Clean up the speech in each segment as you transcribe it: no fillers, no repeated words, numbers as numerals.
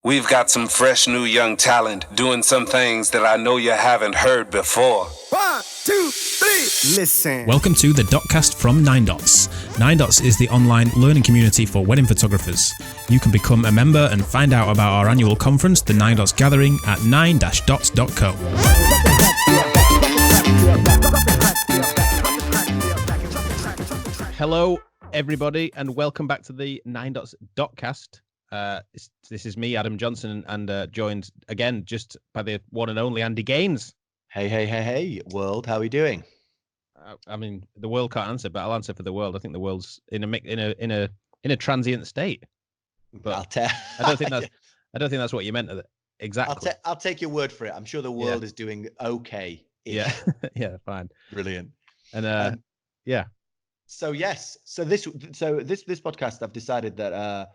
We've got some fresh new young talent doing some things that I know you haven't heard before. 1, 2, 3, listen. Welcome to the DotCast from NineDots. NineDots is the online learning community for wedding photographers. You can become a member and find out about our annual conference, the NineDots Gathering, at nine-dots.co. Hello, everybody, and welcome back to the NineDots DotCast. This is me, Adam Johnson, and joined again just by the one and only Andy Gaines. Hey, world, how are we doing? I mean, the world can't answer, but I'll answer for the world. I think the world's in a transient state. But I don't think that's what you meant exactly. I'll take your word for it. I'm sure the world is doing okay. Yeah, yeah, fine, brilliant, and yeah. So this podcast, I've decided that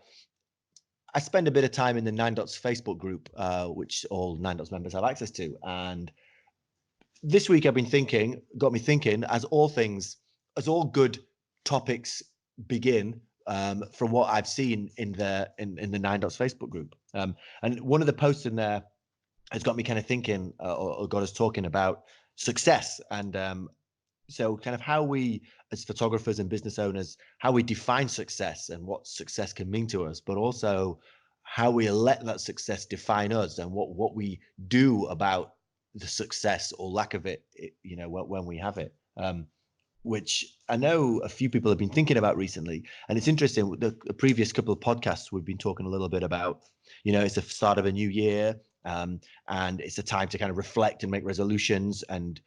I spend a bit of time in the NineDots Facebook group, which all NineDots members have access to. And this week got me thinking, as all good topics begin, from what I've seen in the NineDots Facebook group. And one of the posts in there has got me kind of thinking, or got us talking about success. And so kind of how we, as photographers and business owners, how we define success and what success can mean to us, but also how we let that success define us and what we do about the success or lack of it, when we have it, which I know a few people have been thinking about recently. And it's interesting, the previous couple of podcasts, we've been talking a little bit about, it's the start of a new year, and it's a time to kind of reflect and make resolutions and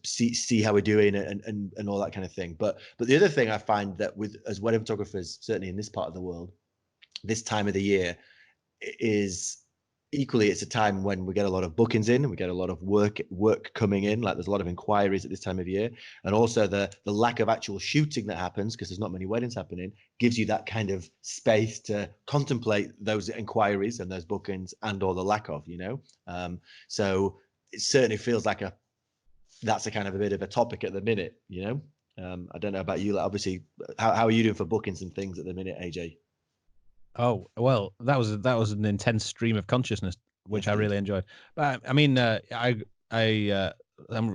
see how we're doing and all that kind of thing. But the other thing I find that as wedding photographers, certainly in this part of the world, this time of the year is equally, it's a time when we get a lot of bookings in and we get a lot of work coming in. Like there's a lot of inquiries at this time of year, and also the lack of actual shooting that happens because there's not many weddings happening gives you that kind of space to contemplate those inquiries and those bookings and or the lack of, so it certainly feels like that's a kind of a bit of a topic at the minute, I don't know about you. Like obviously, how are you doing for bookings and things at the minute, AJ? Oh, well, that was an intense stream of consciousness, which I really enjoyed. But I mean, I'm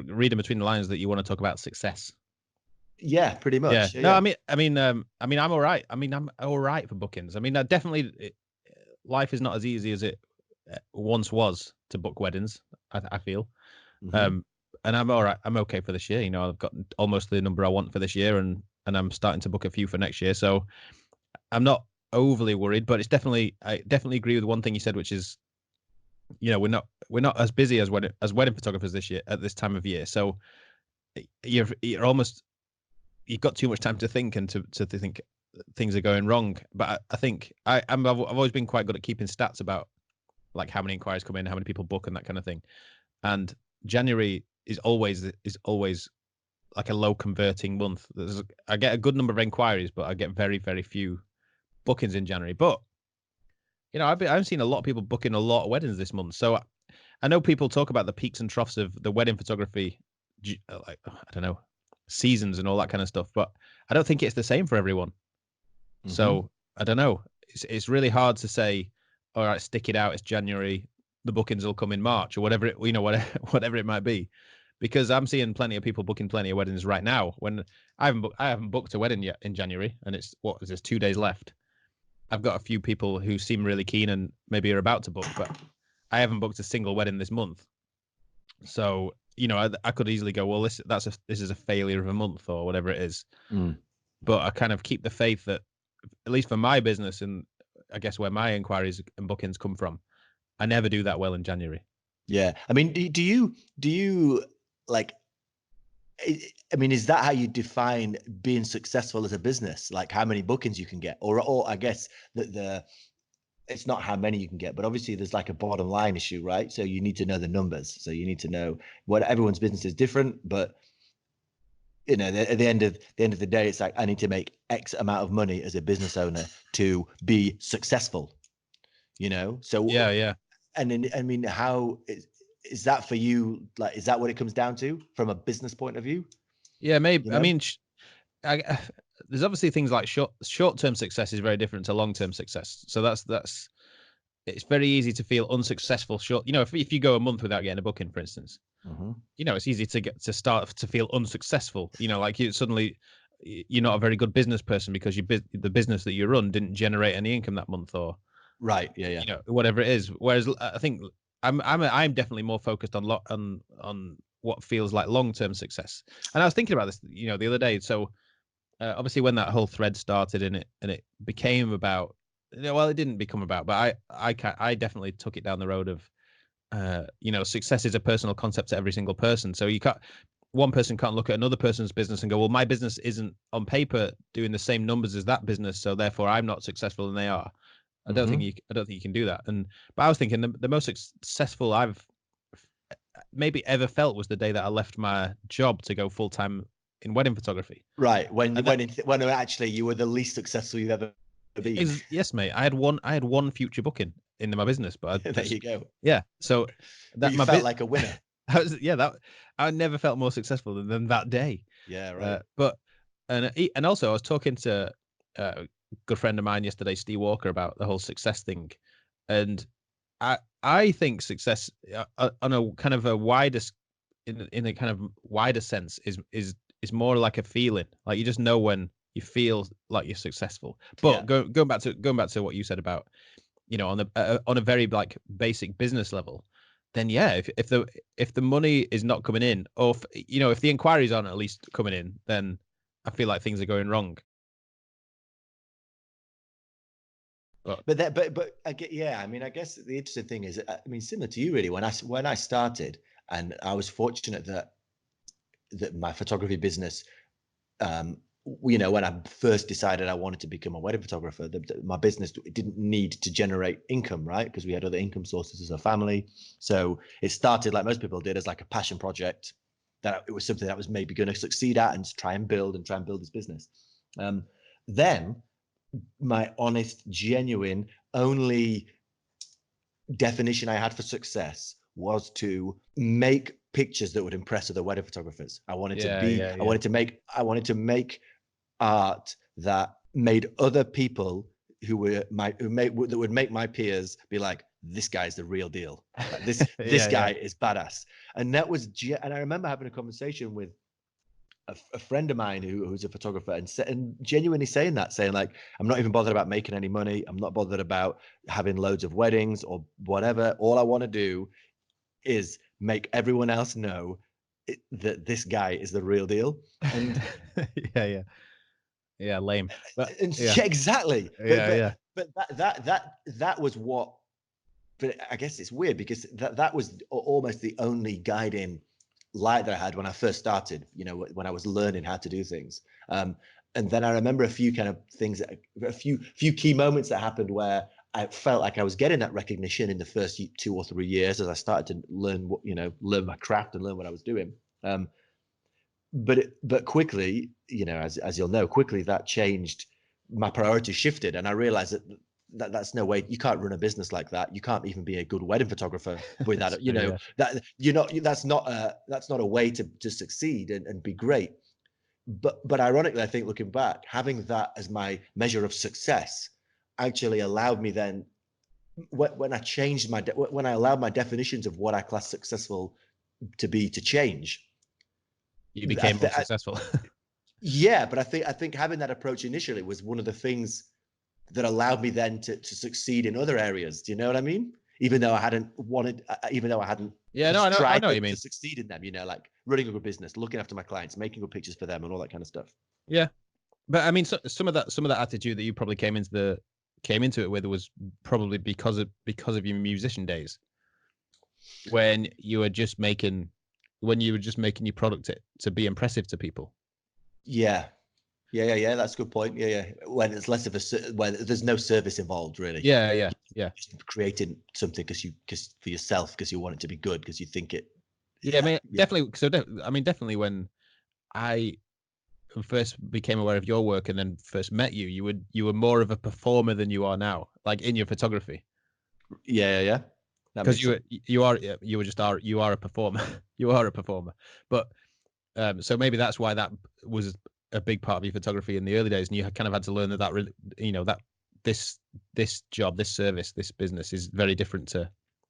reading between the lines that you want to talk about success. Yeah, pretty much. Yeah. No, I mean, I'm all right. I mean, I'm all right for bookings. I mean, life is not as easy as it once was to book weddings, I feel. Mm-hmm. And I'm all right. I'm okay for this year. I've got almost the number I want for this year, and I'm starting to book a few for next year. So I'm not overly worried, but I definitely agree with one thing you said, which is, we're not as busy as wedding photographers this year at this time of year. So you've got too much time to think and to think things are going wrong. But I think I've always been quite good at keeping stats about like how many inquiries come in, how many people book, and that kind of thing. And January is always like a low converting month. I get a good number of inquiries, but I get very, very few bookings in January. But I've seen a lot of people booking a lot of weddings this month. So I know people talk about the peaks and troughs of the wedding photography, like I don't know, seasons and all that kind of stuff. But I don't think it's the same for everyone. Mm-hmm. So I don't know. It's really hard to say, all right, stick it out. It's January. The bookings will come in March or whatever whatever it might be, because I'm seeing plenty of people booking plenty of weddings right now when I haven't booked a wedding yet in January, and there's 2 days left. I've got a few people who seem really keen and maybe are about to book, but I haven't booked a single wedding this month. So, I could easily go, well, this is a failure of a month or whatever it is. Mm. But I kind of keep the faith that, at least for my business and I guess where my inquiries and bookings come from, I never do that well in January. Yeah. I mean, do you like, I mean, is that how you define being successful as a business? Like how many bookings you can get, or I guess that it's not how many you can get, but obviously there's like a bottom line issue, right? So you need to know the numbers. So you need to know what everyone's business is different, but at the end of the day, it's like, I need to make X amount of money as a business owner to be successful, So yeah. And then, I mean, how is that for you? Like, is that what it comes down to from a business point of view? Yeah, maybe. I mean, there's obviously things like short-term success is very different to long-term success. So that's it's very easy to feel unsuccessful. Short, if you go a month without getting a booking, for instance, it's easy to start to feel unsuccessful. Like you're not a very good business person because the business that you run didn't generate any income that month, or right, yeah. Whatever it is. Whereas I think I'm definitely more focused on what feels like long-term success. And I was thinking about this, the other day. So obviously when that whole thread started and it became about, well, it didn't become about, but I definitely took it down the road of, success is a personal concept to every single person. So one person can't look at another person's business and go, well, my business isn't on paper doing the same numbers as that business, so therefore I'm not successful and they are. I don't think you can do that. But I was thinking the most successful I've maybe ever felt was the day that I left my job to go full time in wedding photography. Right. When actually you were the least successful you've ever been. Yes, mate. I had one future booking in my business, but there you go. Yeah. So that you felt like a winner. I never felt more successful than that day. Yeah. Right. And also I was talking to a good friend of mine yesterday, Steve Walker, about the whole success thing, and I think success on a kind of a wider in a kind of wider sense is more like a feeling. Like you just know when you feel like you're successful. But going back to what you said about, on a very like basic business level, then if the money is not coming in, or if the inquiries aren't at least coming in, then I feel like things are going wrong. But I get, I mean, I guess the interesting thing is, I mean, similar to you really, when I started, and I was fortunate that my photography business, when I first decided I wanted to become a wedding photographer, my business didn't need to generate income, right? Because we had other income sources as a family. So it started, like most people did, as like a passion project, that it was something that I was maybe going to succeed at and try and build this business. Then my honest, genuine, only definition I had for success was to make pictures that would impress other wedding photographers. I wanted to make art that made other people that would make my peers be like, this guy's the real deal. Like, this guy is badass. And that was, and I remember having a conversation with a friend of mine who's a photographer and genuinely saying like, I'm not even bothered about making any money. I'm not bothered about having loads of weddings or whatever. All I want to do is make everyone else know that this guy is the real deal. And lame. But, exactly. But that was what. But I guess it's weird because that was almost the only guiding light that I had when I first started, when I was learning how to do things. And then I remember a few kind of things, a few key moments that happened where I felt like I was getting that recognition in the first 2 or 3 years as I started to learn my craft and learn what I was doing. But quickly, as you'll know, quickly that changed. My priorities shifted, and I realized that that's no way. You can't run a business like that. You can't even be a good wedding photographer with that. That's not a way to succeed and be great. But ironically, I think looking back, having that as my measure of success actually allowed me then, when I allowed my definitions of what I class successful to be to change, you became more successful. Yeah, but I think having that approach initially was one of the things that allowed me then to succeed in other areas. Do you know what I mean? Even though I hadn't. Yeah, no, I know what you mean. To succeed in them, like running a good business, looking after my clients, making good pictures for them, and all that kind of stuff. Yeah, but I mean, some of that attitude that you probably came into it with was probably because of your musician days, when you were just making your product to be impressive to people. Yeah. That's a good point. Yeah. When it's less of when there's no service involved, really. Yeah. Just creating something because for yourself, because you want it to be good, because you think it. Yeah, I mean, definitely. So, definitely when I first became aware of your work and then first met you, you were more of a performer than you are now, like in your photography. Yeah. Because you are a performer. You are a performer, but so maybe that's why that was a big part of your photography in the early days, and you kind of had to learn that this job, this service, this business is very different to,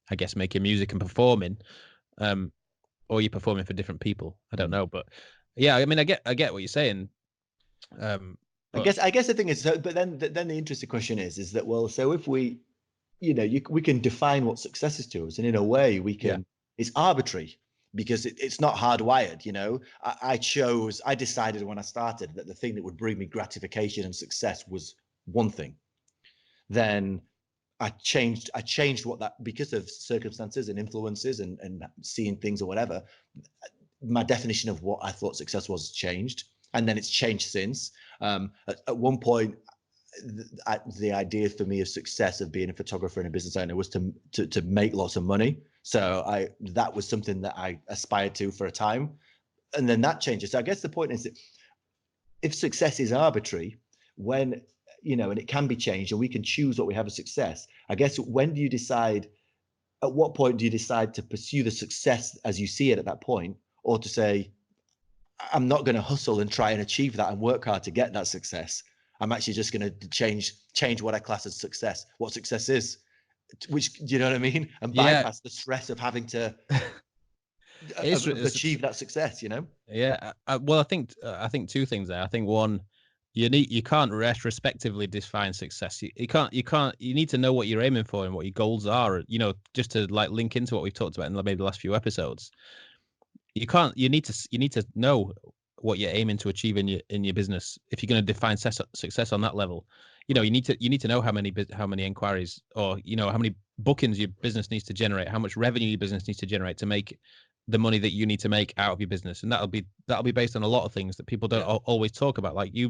I guess, making music and performing, or you're performing for different people. I don't know, but yeah, I mean, I get what you're saying. I guess the thing is, but then the interesting question is that, well, so if we, we can define what success is to us, and in a way we can, it's arbitrary because it's not hardwired. I decided when I started that the thing that would bring me gratification and success was one thing. Then I changed what that, because of circumstances and influences and seeing things or whatever, my definition of what I thought success was changed. And then it's changed since. At one point, the idea for me of success of being a photographer and a business owner was to make lots of money. So that was something that I aspired to for a time. And then that changes. So I guess the point is that if success is arbitrary, when, and it can be changed and we can choose what we have as success, I guess when do you decide, at what point do you decide to pursue the success as you see it at that point, or to say, I'm not going to hustle and try and achieve that and work hard to get that success. I'm actually just going to change what I class as success, what success is, which, do you know what I mean? And bypass the stress of having to achieve that success, Yeah. Well, I think two things there. I think one, you can't retrospectively define success. You need to know what you're aiming for and what your goals are, just to like link into what we've talked about in maybe the last few episodes. You need to know what you're aiming to achieve in your business if you're going to define success on that level. You need to know how many inquiries, or how many bookings your business needs to generate, how much revenue your business needs to generate to make the money that you need to make out of your business, and that'll be based on a lot of things that people don't always talk about. Like you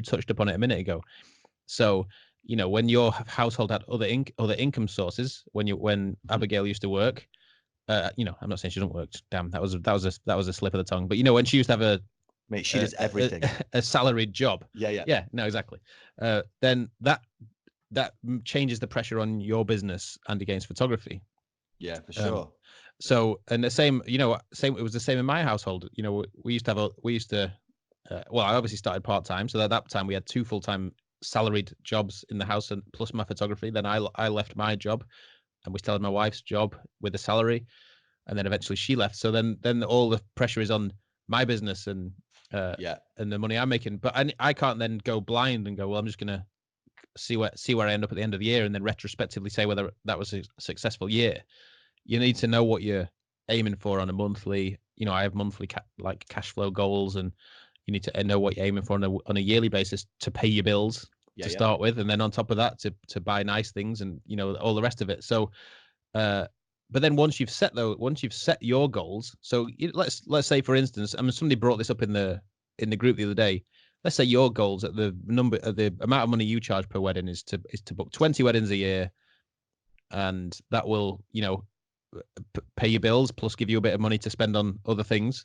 touched upon it a minute ago. So when your household had other income sources, when Abigail used to work. I'm not saying she doesn't work. Damn, that was a slip of the tongue. But when she used to have a mate, she does everything. A salaried job. Yeah. No, exactly. Then that changes the pressure on your business and against photography. Yeah, for sure. So, and the same, it was the same in my household. We used to well, I obviously started part-time. So at that time we had 2 full-time salaried jobs in the house, and plus my photography. Then I left my job, and we still had my wife's job with the salary, and then eventually she left. So then all the pressure is on my business and the money I'm making. But I can't then go blind and go, well, I'm just gonna see where I end up at the end of the year, and then retrospectively say whether that was a successful year. You need to know what you're aiming for on a monthly. I have monthly cash flow goals, and you need to know what you're aiming for on a yearly basis to pay your bills. Start with, and then on top of that to buy nice things and all the rest of it. So but then once you've set your goals, so let's say, for instance, somebody brought this up in the group the other day. Let's say your goals at the amount of money you charge per wedding is to book 20 weddings a year, and that will pay your bills plus give you a bit of money to spend on other things.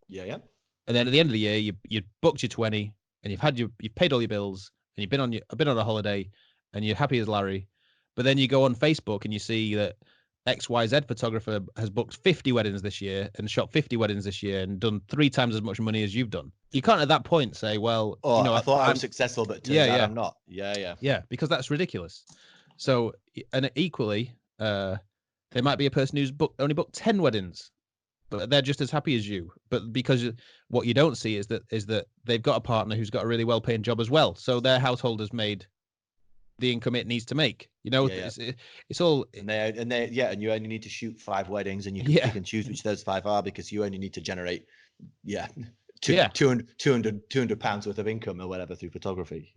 And then at the end of the year, you booked your 20, and you've paid all your bills, and you've been on a holiday, and you're happy as Larry. But then you go on Facebook and you see that XYZ photographer has booked 50 weddings this year and shot 50 weddings this year and done 3 times as much money as you've done. You can't at that point say, well, I thought I'm successful, but turns out I'm not. Yeah, because that's ridiculous. So, and equally, there might be a person who's only booked 10 weddings, but they're just as happy as you. But because what you don't see is that they've got a partner who's got a really well-paying job as well. So their household has made the income it needs to make. It's all. And you only need to shoot 5 weddings, and you can choose which those 5 are, because you only need to generate, 200 pounds worth of income or whatever through photography.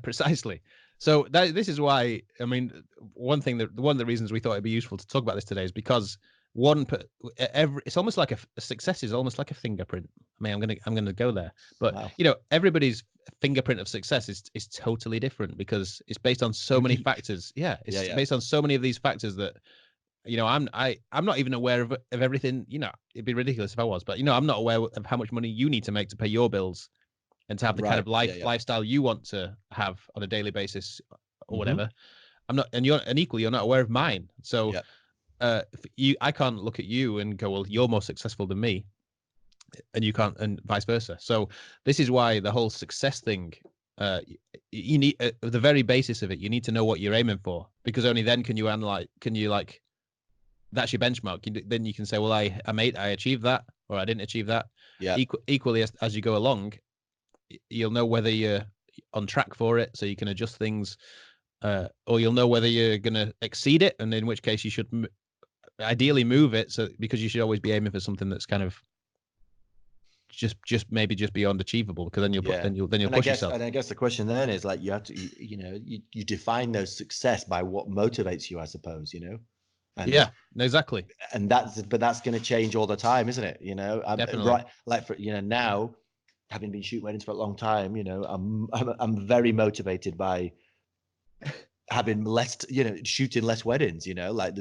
Precisely. So this is why, one of the reasons we thought it'd be useful to talk about this today is because it's almost like a success is almost like a fingerprint. I'm gonna go there, but wow. Everybody's fingerprint of success is totally different because it's based on so many factors. It's based on so many of these factors that I'm not even aware of everything. It'd be ridiculous if I was, but I'm not aware of how much money you need to make to pay your bills and to have the kind of lifestyle you want to have on a daily basis or whatever. I'm not, and equally you're not aware of mine. So I can't look at you and go, well, you're more successful than me, and you can't, and vice versa. So this is why the whole success thing, you need the very basis of it. You need to know what you're aiming for, because only then can you analyze. Can you like, that's your benchmark. Then you can say, well, I achieved that, or I didn't achieve that. Yeah. Equally, as you go along, you'll know whether you're on track for it, so you can adjust things, or you'll know whether you're going to exceed it, and in which case you should ideally move it. So because you should always be aiming for something that's kind of just maybe just beyond achievable, because then you'll push yourself. And I guess the question then is like, you have to, you define those success by what motivates you, I suppose, And, yeah, exactly. And that's going to change all the time, isn't it? Definitely. Right. Like for, now, having been shooting weddings for a long time, I'm very motivated by having less, shooting less weddings, like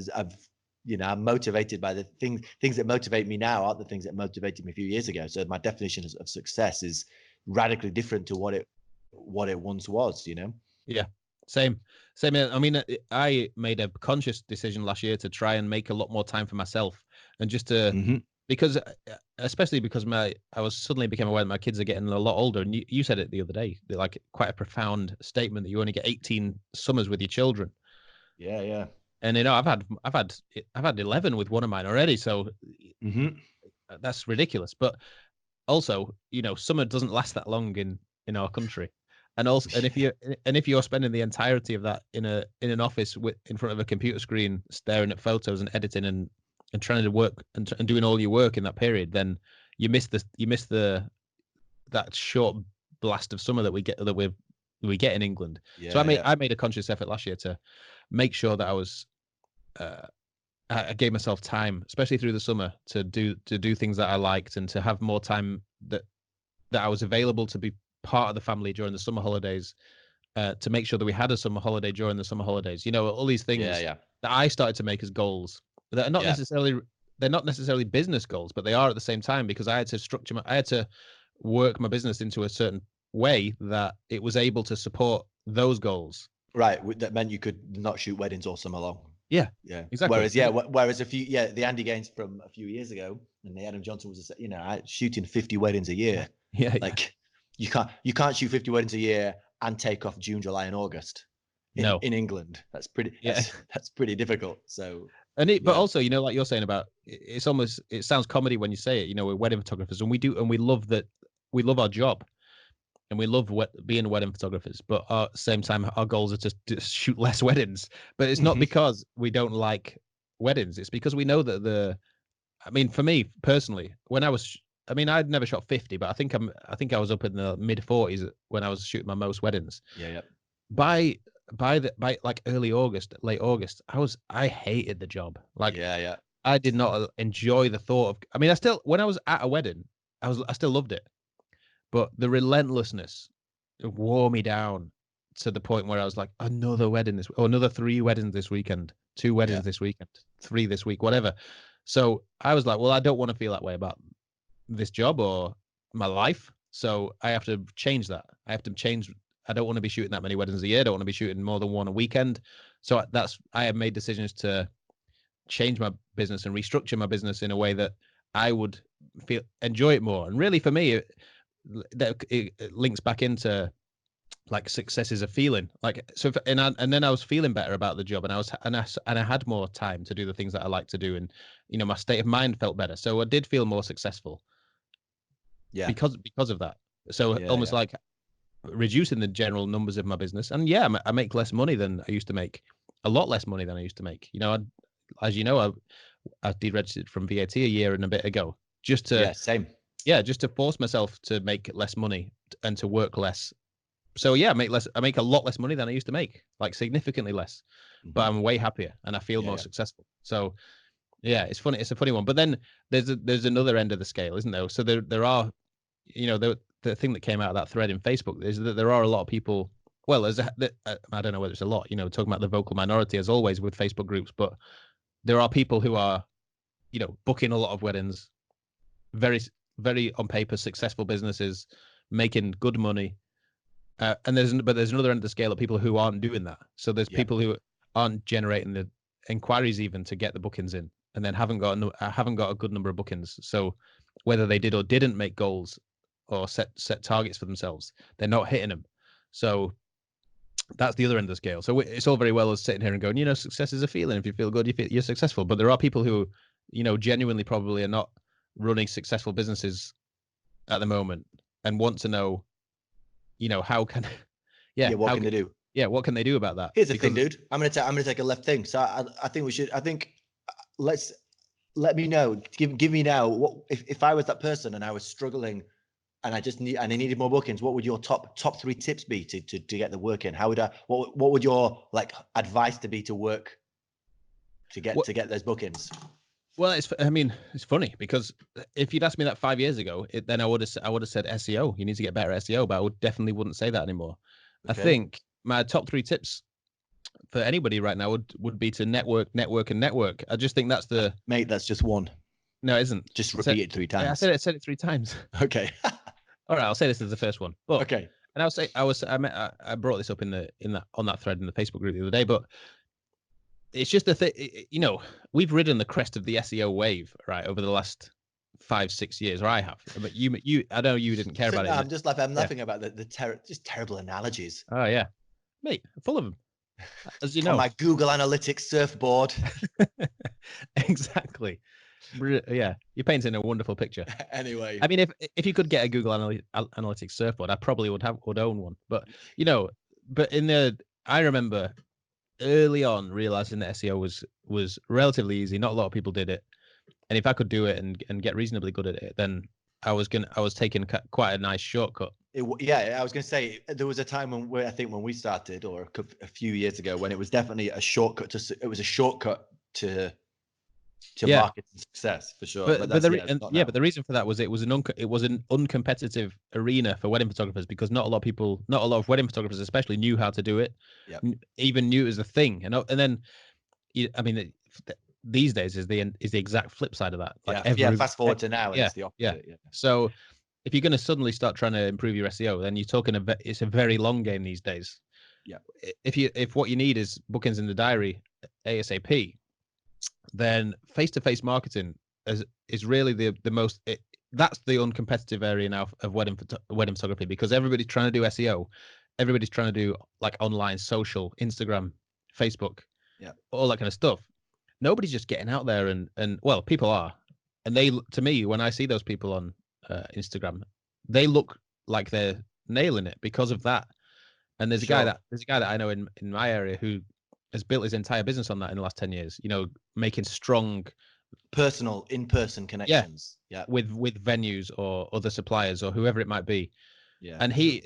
I'm motivated by the things that motivate me now aren't the things that motivated me a few years ago. So my definition of success is radically different to what it once was, Yeah, same. I mean, I made a conscious decision last year to try and make a lot more time for myself, and just to, because especially because I was suddenly became aware that my kids are getting a lot older, and you said it the other day, like quite a profound statement, that you only get 18 summers with your children. Yeah. And I've had 11 with one of mine already, so that's ridiculous. But also, summer doesn't last that long in our country, and if you're spending the entirety of that in an office in front of a computer screen, staring at photos and editing and trying to work and doing all your work in that period, then you miss that short blast of summer that we get in England. Yeah, so I made a conscious effort last year to make sure that I was I gave myself time, especially through the summer, to do things that I liked, and to have more time that I was available to be part of the family during the summer holidays, to make sure that we had a summer holiday during the summer holidays. All these things that I started to make as goals that are not necessarily business goals, but they are at the same time, because I had to work my business into a certain way that it was able to support those goals. Right, that meant you could not shoot weddings all summer long. Yeah, exactly. Whereas the Andy Gaines from a few years ago, and the Adam Johnson was, shooting 50 weddings a year. Yeah, like you can't shoot 50 weddings a year and take off June, July, and August. In England, that's pretty difficult. So. But also, like you're saying about, it sounds comedy when you say it. We're wedding photographers, and we love our job. And we love being wedding photographers, but at the same time, our goals are to shoot less weddings. But it's not because we don't like weddings. It's because we know that for me personally, I'd never shot 50, but I think I was up in the mid 40s when I was shooting my most weddings. Yeah. By like early August, late August, I hated the job. Like, I did not enjoy the thought of. When I was at a wedding, I still loved it. But the relentlessness wore me down to the point where I was like, another wedding another 3 weddings this weekend, 2 weddings this weekend, 3 this week, whatever. So I was like, well, I don't want to feel that way about this job or my life. So I have to change that. I don't want to be shooting that many weddings a year. I don't want to be shooting more than one a weekend. So I have made decisions to change my business and restructure my business in a way that I would enjoy it more. And really, for me, it links back into like success is a feeling. Like, so and then I was feeling better about the job, and I had more time to do the things that I like to do, and my state of mind felt better, so I did feel more successful because of that. So almost like reducing the general numbers of my business, and I make less money than I used to make, a lot less money than I used to make. I deregistered from VAT a year and a bit ago, just to just to force myself to make less money and to work less. So I make a lot less money than I used to make, like significantly less, but I'm way happier and I feel more successful. So it's funny. It's a funny one, but then there's another end of the scale, isn't there? So there are, the thing that came out of that thread in Facebook is that there are a lot of people. Well, I don't know whether it's a lot, talking about the vocal minority as always with Facebook groups, but there are people who are, booking a lot of weddings, very, very on paper successful businesses, making good money, and there's another end of the scale of people who aren't doing that. So there's people who aren't generating the inquiries even to get the bookings in, and then haven't got a good number of bookings. So whether they did or didn't make goals or set targets for themselves, they're not hitting them. So That's the other end of the scale. So it's all very well as sitting here and going, success is a feeling. If you feel good, you're successful. But there are people who, genuinely probably are not running successful businesses at the moment and want to know, how can, what can they do? Yeah, what can they do about that? Here's the thing, dude. I'm gonna take a left thing. So I think we should. I think let me know. Give me now. What if I was that person and I was struggling, and I needed more bookings? What would your top 3 tips be to get the work in? How would what would your advice to be to work to get those bookings? Well, it's funny because if you'd asked me that 5 years ago, then I would have said SEO. You need to get better at SEO, but I definitely wouldn't say that anymore. Okay. I think my top 3 tips for anybody right now would be to network. I just think that's mate. That's just one. No, it isn't. Just repeat it 3 times. I said it 3 times. Okay. All right, I'll say this as the first one. But, okay. And I brought this up on that thread in the Facebook group the other day, but it's just a thing. We've ridden the crest of the SEO wave, right, over the last 5-6 years, or I have. But you, I know you didn't care about it. I'm just laughing about just terrible analogies. Oh yeah, mate, full of them. As you know, on my Google Analytics surfboard. Exactly. Yeah, you're painting a wonderful picture. Anyway, I mean, if you could get a Google Analytics surfboard, I probably would own one. But I remember early on realizing that SEO was relatively easy. Not a lot of people did it, and if I could do it and get reasonably good at it, then I was taking quite a nice shortcut. I was going to say there was a time when we started, or a few years ago, when it was definitely a shortcut to market and success, for sure. But the reason for that was it was an uncompetitive arena for wedding photographers, because not a lot of wedding photographers especially knew how to do it. Yep. Even knew it was a thing. And then these days is the exact flip side of that. Fast forward to now, and it's the opposite. Yeah. So if you're going to suddenly start trying to improve your SEO, then you're talking it's a very long game these days. Yeah. If what you need is bookings in the diary ASAP, then face-to-face marketing is really the most. That's the uncompetitive area now of wedding photography, because everybody's trying to do SEO, everybody's trying to do online, social, Instagram, Facebook, all that kind of stuff. Nobody's just getting out there and well, people are, and to me, when I see those people on Instagram, they look like they're nailing it because of that. And there's a guy that I know in my area who has built his entire business on that in the last 10 years, making strong personal in-person connections with venues or other suppliers or whoever it might be. Yeah. And he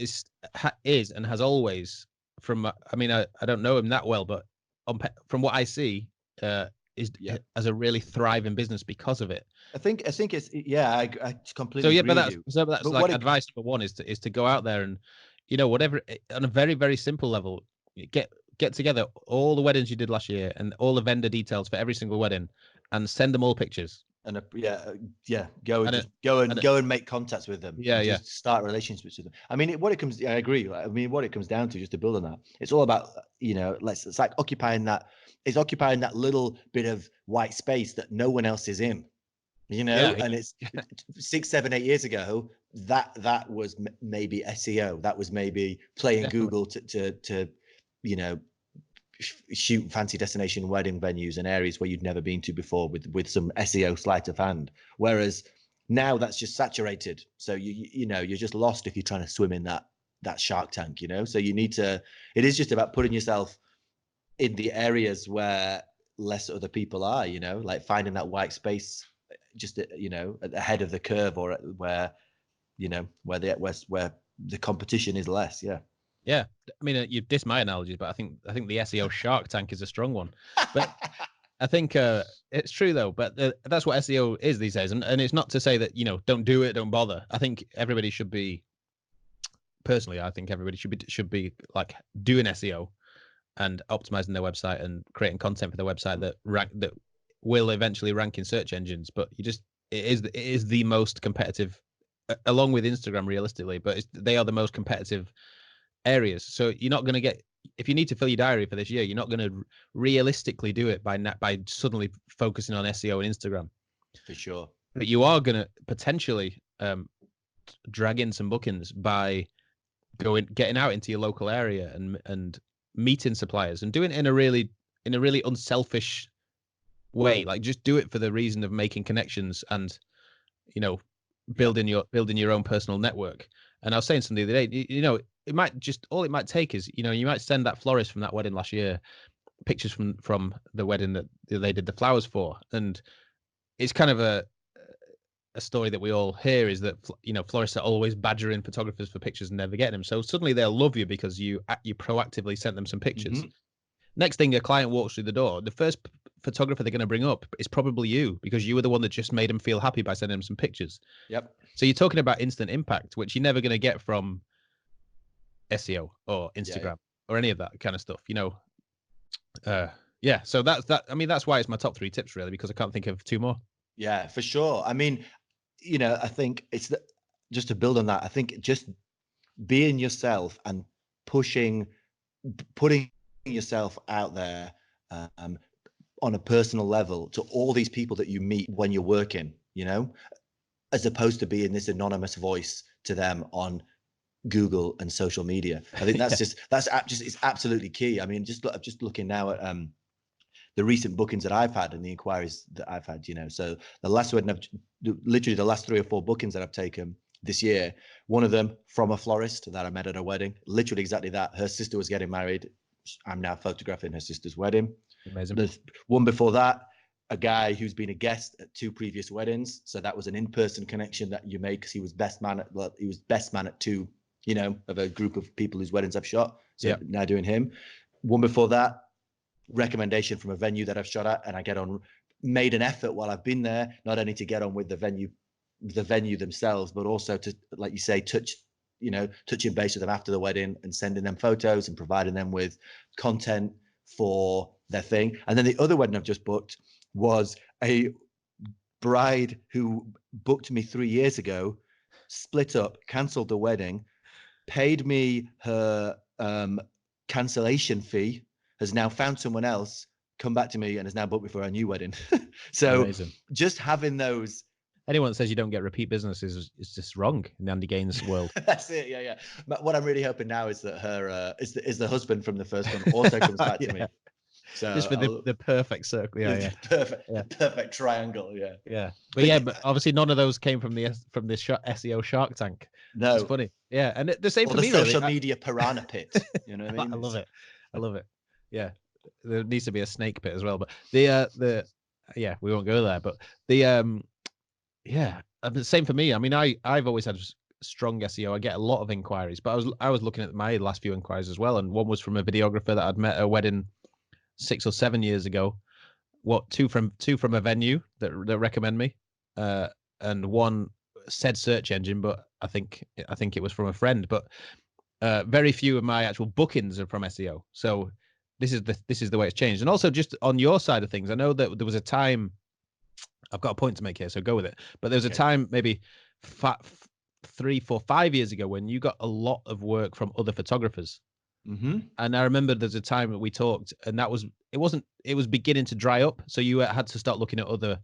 is and has always, I don't know him that well, but from what I see, as a really thriving business because of it. I think it's I completely agree with you. So that's advice number one is to go out there and whatever, on a very, very simple level, get together all the weddings you did last year and all the vendor details for every single wedding and send them all pictures. And go and make contacts with them. Just start relationships with them. I agree. What it comes down to, just to build on that, it's all about it's like occupying that little bit of white space that no one else is in. And it's 6, 7, 8 years ago that was maybe SEO. That was maybe playing Google to shoot fancy destination wedding venues and areas where you'd never been to before with some SEO sleight of hand. Whereas now that's just saturated. So you're just lost if you're trying to swim in that shark tank, So it is just about putting yourself in the areas where less other people are, like finding that white space just at the head of the curve, or where the competition is less. Yeah, you diss my analogies, but I think the SEO shark tank is a strong one. But I think it's true though. But that's what SEO is these days, and it's not to say that don't do it, don't bother. I think everybody should be. Personally, I think everybody should be like doing SEO and optimizing their website and creating content for their website that will eventually rank in search engines. But it is the most competitive, along with Instagram, realistically. But they are the most competitive areas. So you're not going to get, if you need to fill your diary for this year, you're not going to realistically do it by suddenly focusing on SEO and Instagram. For sure. But you are going to potentially drag in some bookings by getting out into your local area and meeting suppliers and doing it in a really unselfish way. Like just do it for the reason of making connections and, you know, building your own personal network. And I was saying something the other day, you know, it might just, all it might take is, you know, you might send that florist from that wedding last year pictures from the wedding that they did the flowers for. And it's kind of a story that we all hear, is that, you know, florists are always badgering photographers for pictures and never getting them. So suddenly they'll love you because you proactively sent them some pictures. Next thing a client walks through the door, the first photographer they're going to bring up is probably you, because you were the one that just made them feel happy by sending them some pictures. Yep. So you're talking about instant impact, which you're never going to get from SEO or Instagram or any of that kind of stuff, you know. So that's that. I mean, that's why it's my top 3 tips, really, because I can't think of 2 more. Yeah, for sure. I mean, you know, I think it's just to build on that. I think just being yourself and putting yourself out there on a personal level to all these people that you meet when you're working, you know, as opposed to being this anonymous voice to them on Google and social media. I think that's it's absolutely key. I mean, just looking now at the recent bookings that I've had and the inquiries that I've had, you know, so the last wedding, literally the last 3 or 4 bookings that I've taken this year, one of them from a florist that I met at a wedding, literally exactly that. Her sister was getting married. I'm now photographing her sister's wedding. Amazing. There's one before that, a guy who's been a guest at 2 previous weddings. So that was an in-person connection that you made, because he was best man at 2, you know, of a group of people whose weddings I've shot. So now doing him. One before that, recommendation from a venue that I've shot at, and I made an effort while I've been there, not only to get on with the venue themselves, but also to, like you say, touching base with them after the wedding and sending them photos and providing them with content for their thing. And then the other wedding I've just booked was a bride who booked me 3 years ago, split up, cancelled the wedding, paid me her cancellation fee, has now found someone else, come back to me, and has now booked me for a new wedding. So Amazing. Just having those. Anyone that says you don't get repeat business is just wrong in the Andy Gaines world. That's it. Yeah. But what I'm really hoping now is that her is the husband from the first one also comes back to me. So just for the perfect circle. Perfect triangle. But obviously none of those came from the SEO Shark Tank. No, it's funny. Yeah, and the same or for the me. Social really. media piranha pit. You know what I mean? I love it. Yeah, there needs to be a snake pit as well. But the we won't go there. But the same for me. I mean, I've always had strong SEO. I get a lot of inquiries, but I was looking at my last few inquiries as well, and one was from a videographer that I'd met at a wedding 6 or 7 years ago. Two from a venue that recommend me, and one said search engine, but I think it was from a friend. But very few of my actual bookings are from SEO. So this is the way it's changed. And also, just on your side of things, I know that there was a time. I've got a point to make here, so go with it. But there was a time, maybe 3, 4, 5 years ago, when you got a lot of work from other photographers. Mm-hmm. And I remember there's a time that we talked, and it was beginning to dry up. So you had to start looking at other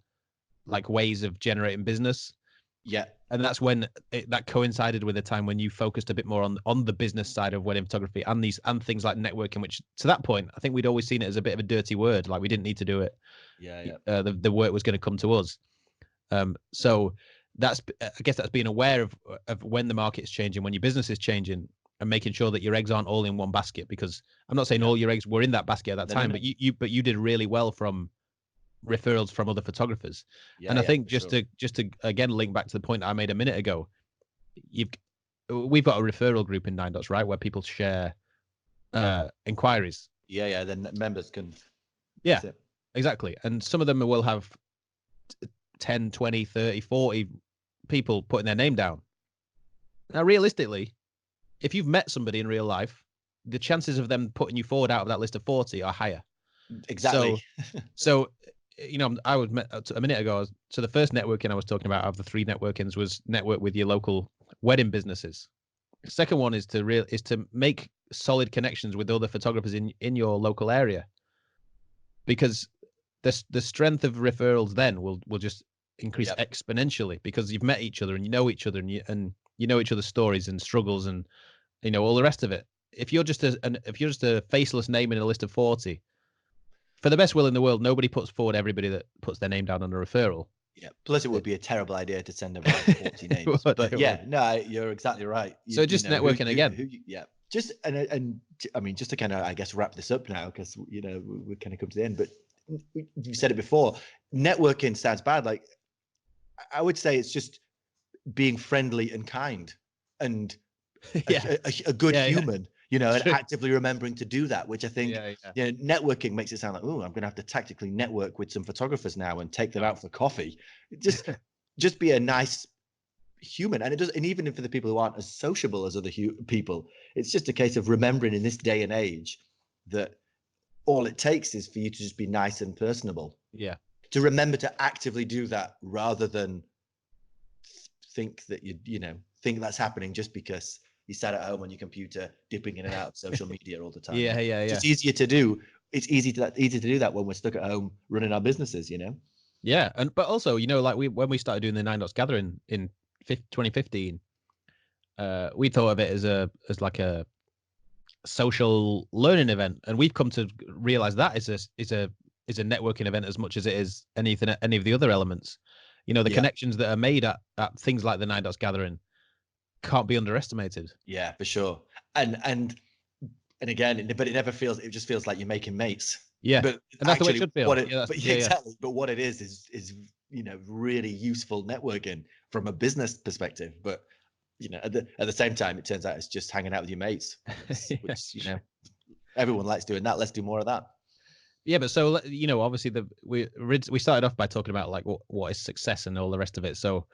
like ways of generating business. Yeah. And that's when that coincided with a time when you focused a bit more on the business side of wedding photography and things like networking, which to that point, I think we'd always seen it as a bit of a dirty word. Like we didn't need to do it. The work was going to come to us. So I guess that's being aware of when the market's changing, when your business is changing, and making sure that your eggs aren't all in one basket. Because I'm not saying all your eggs were in that basket at that time, but you did really well from referrals from other photographers. And I think just to again link back to the point I made a minute ago, we've got a referral group in NineDots, right, where people share inquiries. Then members can. Yeah, exactly. And some of them will have 10, 20, 30, 40 people putting their name down. Now, realistically, if you've met somebody in real life, the chances of them putting you forward out of that list of 40 are higher. Exactly. So you know, I was a minute ago. So the first networking I was talking about of the 3 networkings was network with your local wedding businesses. The second one is to make solid connections with other photographers in your local area, because the strength of referrals then will just increase exponentially, because you've met each other and you know each other, and you know each other's stories and struggles and you know all the rest of it. if you're just a faceless name in a list of 40, for the best will in the world, nobody puts forward everybody that puts their name down on a referral. Yeah. Plus, it would be a terrible idea to send about 40 names. But yeah, no, you're exactly right. So just networking again. Just and I mean, just to kind of, I guess, wrap this up now, because we kind of come to the end. But you said it before. Networking sounds bad. Like, I would say it's just being friendly and kind, and a good human. And actively remembering to do that, which I think networking makes it sound like, oh, I'm going to have to tactically network with some photographers now and take them out for coffee. Just be a nice human. And it does, and even for the people who aren't as sociable as other people, it's just a case of remembering in this day and age that all it takes is for you to just be nice and personable. Yeah. To remember to actively do that rather than think that think that's happening just because you sat at home on your computer dipping in and out of social media all the time. Yeah. It's easier to do. It's easy to do that when we're stuck at home running our businesses, Yeah, but also, like when we started doing the 9Dots gathering in 2015, we thought of it as like a social learning event, and we've come to realize that is a networking event as much as it is any of the other elements. The connections that are made at things like the 9Dots gathering can't be underestimated. Yeah, for sure. And again, but it just feels like you're making mates. Yeah, but and that's actually, the way it should feel. Exactly. But what it is really useful networking from a business perspective. But at the same time, it turns out it's just hanging out with your mates, which everyone likes doing that. Let's do more of that. Yeah, but so obviously we started off by talking about like what is success and all the rest of it. So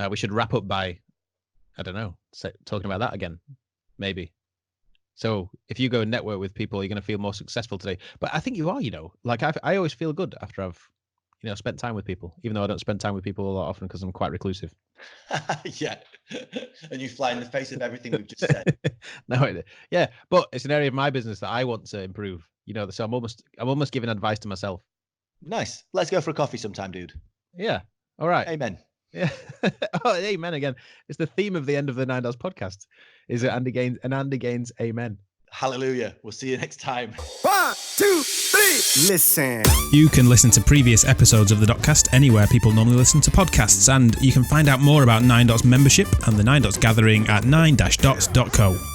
we should wrap up by, I don't know, talking about that again, maybe. So if you go and network with people, you're going to feel more successful today. But I think you are, like I always feel good after I've, spent time with people, even though I don't spend time with people a lot often because I'm quite reclusive. Yeah. And you fly in the face of everything we've just said. Yeah. But it's an area of my business that I want to improve, so I'm almost giving advice to myself. Nice. Let's go for a coffee sometime, dude. Yeah. All right. Amen. Yeah. Oh, amen again. It's the theme of the end of the 9Dots podcast. Is it Andy Gaines, amen. Hallelujah. We'll see you next time. 1, 2, 3. Listen. You can listen to previous episodes of the DotCast anywhere people normally listen to podcasts, and you can find out more about 9Dots membership and the 9Dots gathering at 9-dots.co.